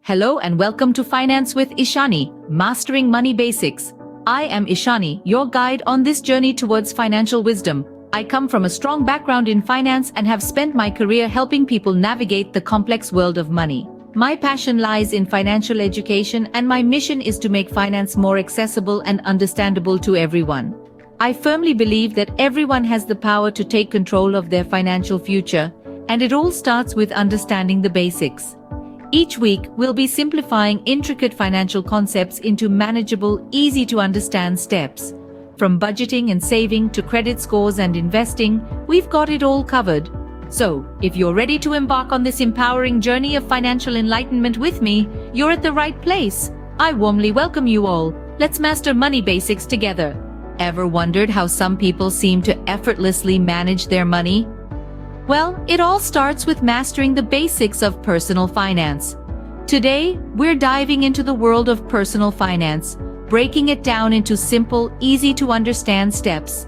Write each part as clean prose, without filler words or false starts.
Hello and welcome to Finance with Ishani, Mastering Money Basics. I am Ishani, your guide on this journey towards financial wisdom. I come from a strong background in finance and have spent my career helping people navigate the complex world of money. My passion lies in financial education and my mission is to make finance more accessible and understandable to everyone. I firmly believe that everyone has the power to take control of their financial future, and it all starts with understanding the basics. Each week, we'll be simplifying intricate financial concepts into manageable, easy-to-understand steps. From budgeting and saving to credit scores and investing, we've got it all covered. So, if you're ready to embark on this empowering journey of financial enlightenment with me, you're at the right place. I warmly welcome you all. Let's master money basics together. Ever wondered how some people seem to effortlessly manage their money? Well, it all starts with mastering the basics of personal finance. Today, we're diving into the world of personal finance, breaking it down into simple, easy-to-understand steps.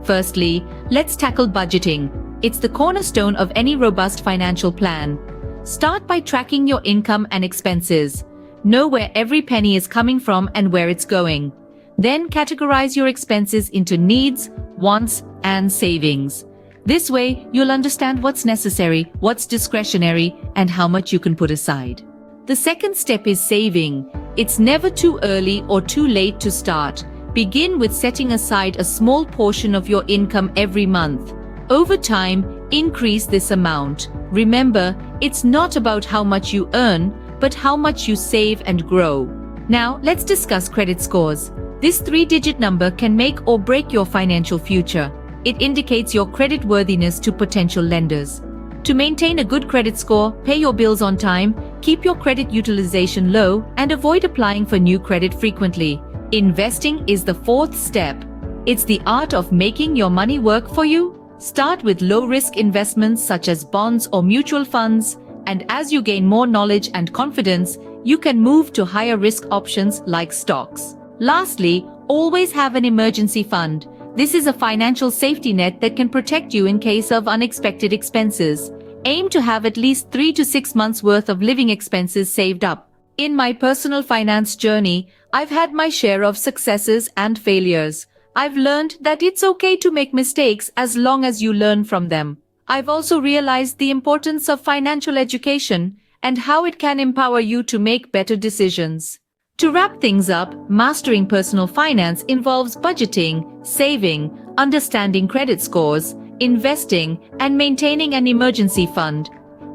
Firstly, let's tackle budgeting. It's the cornerstone of any robust financial plan. Start by tracking your income and expenses. Know where every penny is coming from and where it's going. Then categorize your expenses into needs, wants, and savings. This way, you'll understand what's necessary, what's discretionary, and how much you can put aside. The second step is saving. It's never too early or too late to start. Begin with setting aside a small portion of your income every month. Over time, increase this amount. Remember, it's not about how much you earn, but how much you save and grow. Now, let's discuss credit scores. This three-digit number can make or break your financial future. It indicates your creditworthiness to potential lenders. To maintain a good credit score, pay your bills on time, keep your credit utilization low, and avoid applying for new credit frequently. Investing is the fourth step. It's the art of making your money work for you. Start with low-risk investments such as bonds or mutual funds, and as you gain more knowledge and confidence, you can move to higher-risk options like stocks. Lastly, always have an emergency fund. This is a financial safety net that can protect you in case of unexpected expenses. Aim to have at least 3 to 6 months worth of living expenses saved up. In my personal finance journey, I've had my share of successes and failures. I've learned that it's okay to make mistakes as long as you learn from them. I've also realized the importance of financial education and how it can empower you to make better decisions. To wrap things up, mastering personal finance involves budgeting, saving, understanding credit scores, investing, and maintaining an emergency fund.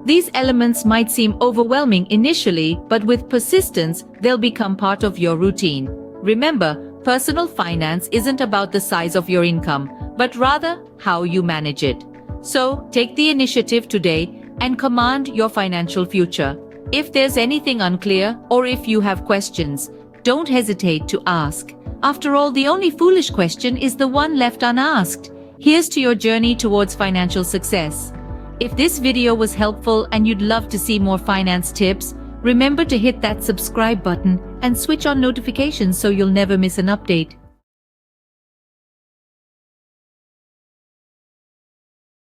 These elements might seem overwhelming initially, but with persistence, they'll become part of your routine. Remember, personal finance isn't about the size of your income, but rather how you manage it. So, take the initiative today and command your financial future. If there's anything unclear or if you have questions, don't hesitate to ask. After all, the only foolish question is the one left unasked. Here's to your journey towards financial success. If this video was helpful and you'd love to see more finance tips, remember to hit that subscribe button and switch on notifications so you'll never miss an update.